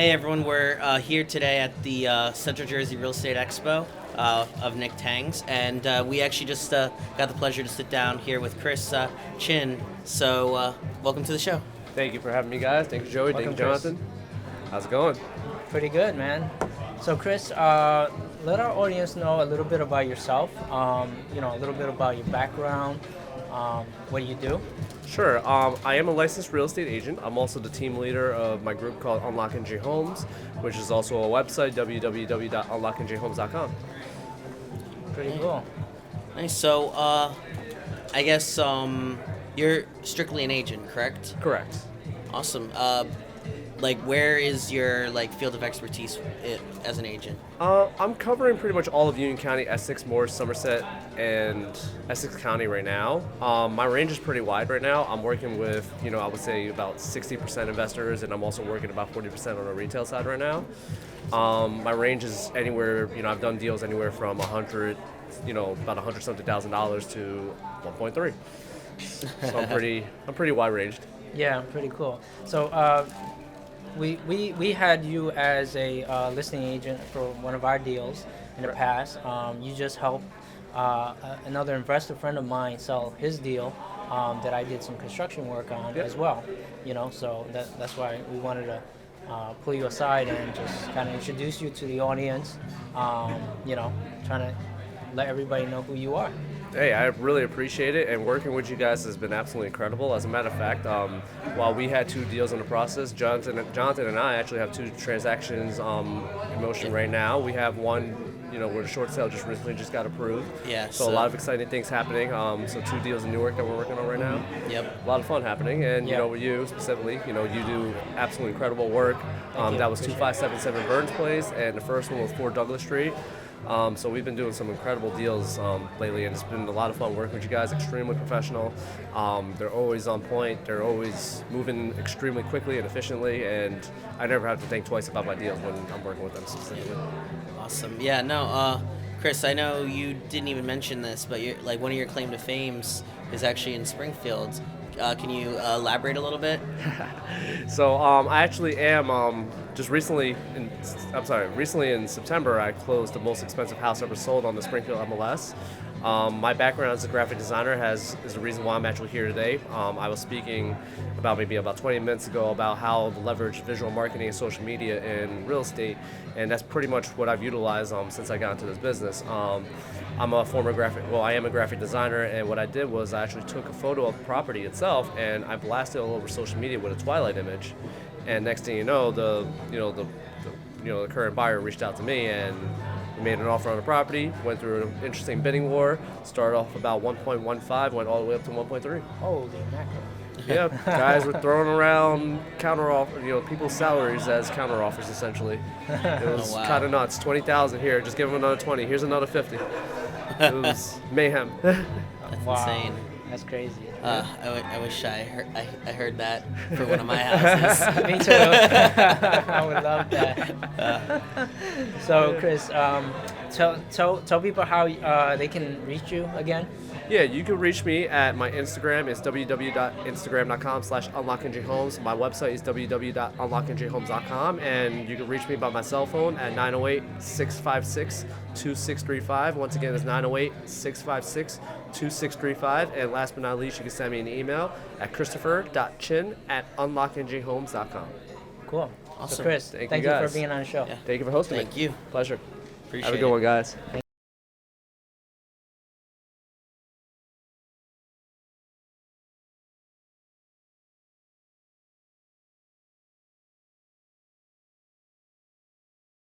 Hey everyone, we're here today at the Central Jersey Real Estate Expo of Nick Tang's, and we actually just got the pleasure to sit down here with Chris Chin. So welcome to the show. Thank you for having me, guys. Thank you, Joey. Welcome, Thank you, Jonathan. How's it going? Pretty good, man. So, Chris, let our audience know a little bit about yourself. A little bit about your background, what you do. Sure. I am a licensed real estate agent. I'm also the team leader of my group called Unlock NJ Homes, which is also a website, www.unlocknjhomes.com. Pretty cool. Nice. So I guess you're strictly an agent, correct? Correct. Awesome. Where is your field of expertise as an agent? I'm covering pretty much all of Union County, Essex, Morris, Somerset, and Essex County right now. My range is pretty wide right now. I'm working with, I would say about 60% investors, and I'm also working about 40% on the retail side right now. My range is anywhere, I've done deals anywhere from 100, about 100 something $1,000 to 1.3. So I'm pretty wide ranged. Yeah, pretty cool. So, we had you as a listing agent for one of our deals in the past. You just helped another investor friend of mine sell his deal that I did some construction work on as well. So that's why we wanted to pull you aside and just kind of introduce you to the audience. Trying to let everybody know who you are. Hey, I really appreciate it, and working with you guys has been absolutely incredible. As a matter of fact, while we had 2 deals in the process, Jonathan and I actually have 2 transactions in motion right now. We have one, where the short sale recently got approved. Yeah. So a lot of exciting things happening. So 2 deals in Newark that we're working on right now. Yep. A lot of fun happening, and with you specifically, you do absolutely incredible work. That was 2577 Burns Place, and the first one was 4 Douglas Street. So we've been doing some incredible deals lately, and it's been a lot of fun working with you guys. Extremely professional. They're always on point. They're always moving extremely quickly and efficiently, and I never have to think twice about my deals when I'm working with them specifically. Awesome. Yeah. No. Chris, I know you didn't even mention this, but one of your claim to fames is actually in Springfield. Can you elaborate a little bit? So I actually am recently in September, I closed the most expensive house ever sold on the Springfield MLS. My background as a graphic designer is the reason why I'm actually here today. I was speaking about 20 minutes ago about how to leverage visual marketing and social media in real estate, and that's pretty much what I've utilized since I got into this business. I am a graphic designer, and what I did was I actually took a photo of the property itself and I blasted it all over social media with a twilight image. And next thing you know, the current buyer reached out to me, and we made an offer on the property. Went through an interesting bidding war. Started off about 1.15, went all the way up to 1.3. Holy mackerel! Yeah, guys were throwing around people's salaries as counter offers essentially. It was kind of nuts. 20,000 here, just give them another 20. Here's another 50. It was mayhem. That's insane. That's crazy. I wish I heard that for one of my houses. Me too. I would love that. So, Chris, tell people how they can reach you again. Yeah, you can reach me at my Instagram. It's www.instagram.com/unlocknjhomes. My website is www.unlocknjhomes.com, and you can reach me by my cell phone at 908-656-2635. Once again, it's 908-656-2635. And last but not least, you can send me an email at christopher.chin@unlocknjhomes.com. Cool. Awesome. So, Chris, thank you for being on the show. Thank you for hosting me. Thank you. Pleasure. Appreciate Have a good one, guys. Thank